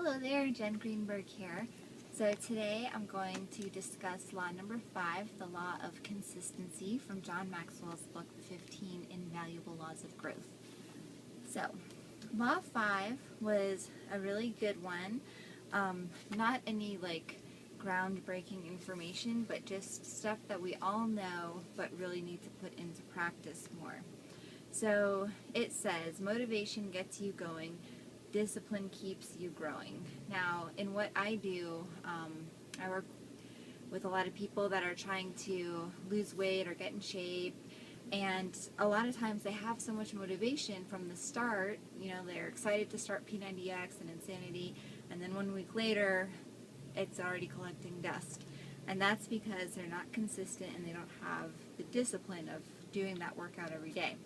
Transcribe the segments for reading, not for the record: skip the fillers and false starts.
Hello there, Jen Greenberg here. So today I'm going to discuss law number 5, the law of consistency from John Maxwell's book, 15 Invaluable Laws of Growth. So, law 5 was a really good one. Not any groundbreaking information, but just stuff that we all know but really need to put into practice more. So it says, motivation gets you going, discipline keeps you growing. Now, in what I do, I work with a lot of people that are trying to lose weight or get in shape, and a lot of times they have so much motivation from the start. You know, they're excited to start P90X and Insanity, and then 1 week later, it's already collecting dust. And that's because they're not consistent and they don't have the discipline of doing that workout every day.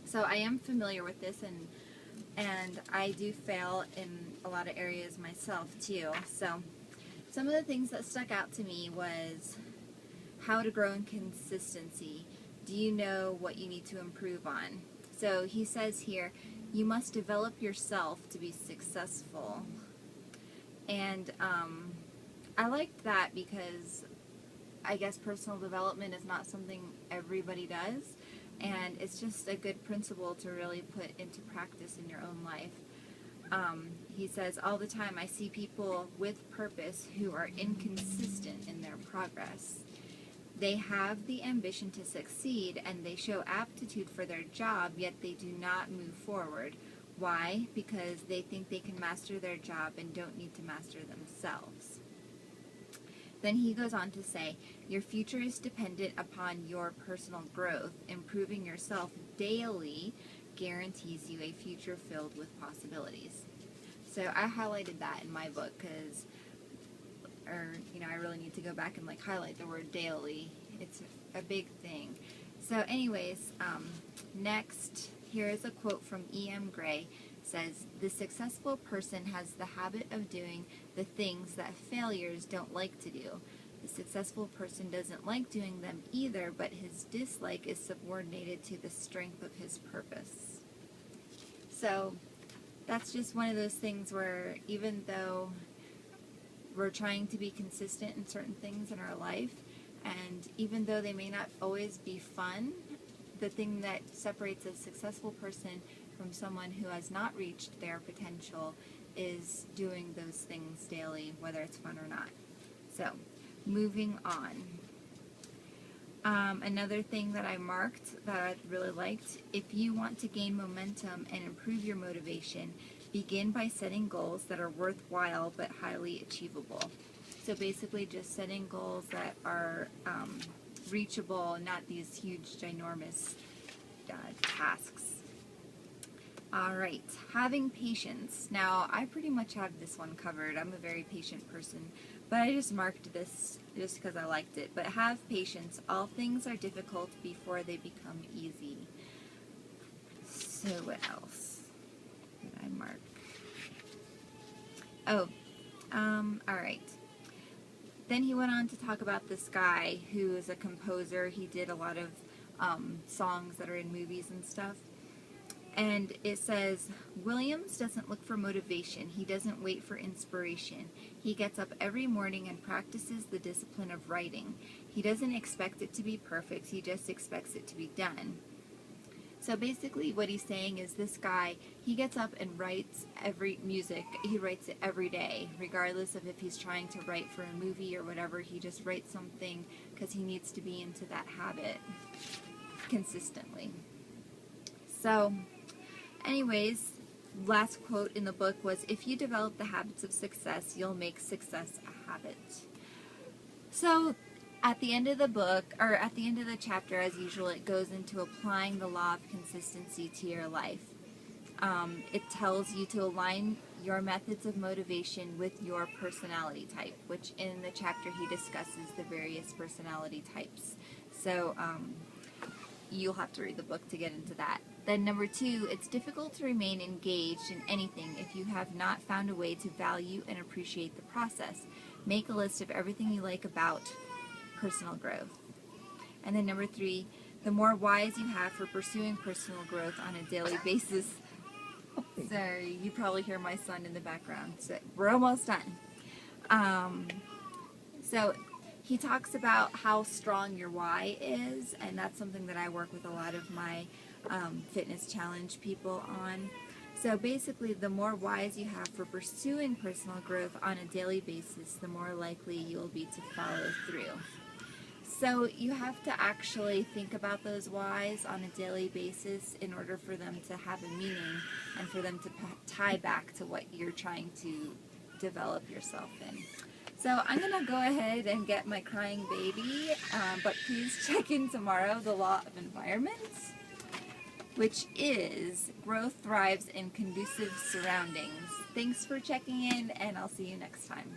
So I am familiar with this, and I do fail in a lot of areas myself too. So some of the things that stuck out to me was how to grow in consistency. Do you know what you need to improve on? So he says here, you must develop yourself to be successful. And I liked that because I guess personal development is not something everybody does. And it's just a good principle to really put into practice in your own life. He says, all the time I see people with purpose who are inconsistent in their progress. They have the ambition to succeed and they show aptitude for their job, yet they do not move forward. Why? Because they think they can master their job and don't need to master themselves. Then he goes on to say, your future is dependent upon your personal growth. Improving yourself daily guarantees you a future filled with possibilities. So I highlighted that in my book because, I really need to go back and highlight the word daily. It's a big thing. So anyways, next, here is a quote from E.M. Gray. Says, the successful person has the habit of doing the things that failures don't like to do. The successful person doesn't like doing them either, but his dislike is subordinated to the strength of his purpose. So that's just one of those things where even though we're trying to be consistent in certain things in our life, and even though they may not always be fun, the thing that separates a successful person from someone who has not reached their potential is doing those things daily, whether it's fun or not. So, moving on. Another thing that I marked that I really liked, if you want to gain momentum and improve your motivation, begin by setting goals that are worthwhile but highly achievable. So basically just setting goals that are reachable, not these huge, ginormous tasks. Alright, having patience. Now, I pretty much have this one covered. I'm a very patient person, but I just marked this just because I liked it. But have patience. All things are difficult before they become easy. So what else did I mark? Alright. Then he went on to talk about this guy who is a composer. He did a lot of songs that are in movies and stuff. And it says, Williams doesn't look for motivation. He doesn't wait for inspiration. He gets up every morning and practices the discipline of writing. He doesn't expect it to be perfect. He just expects it to be done. So basically what he's saying is this guy, he gets up and writes he writes it every day, regardless of if he's trying to write for a movie or whatever. He just writes something because he needs to be into that habit consistently. So, anyways, last quote in the book was, if you develop the habits of success, you'll make success a habit. So, at the end of the book, or at the end of the chapter, as usual, it goes into applying the law of consistency to your life. It tells you to align your methods of motivation with your personality type, which in the chapter he discusses the various personality types. So, you'll have to read the book to get into that. Then number 2, it's difficult to remain engaged in anything if you have not found a way to value and appreciate the process. Make a list of everything you like about personal growth. And then number 3, the more whys you have for pursuing personal growth on a daily basis, So you probably hear my son in the background. So we're almost done. So he talks about how strong your why is, and that's something that I work with a lot of my fitness challenge people on. So basically, the more whys you have for pursuing personal growth on a daily basis, the more likely you will be to follow through. So you have to actually think about those whys on a daily basis in order for them to have a meaning and for them to tie back to what you're trying to develop yourself in. So I'm going to go ahead and get my crying baby, but please check in tomorrow, the law of environments, which is growth thrives in conducive surroundings. Thanks for checking in, and I'll see you next time.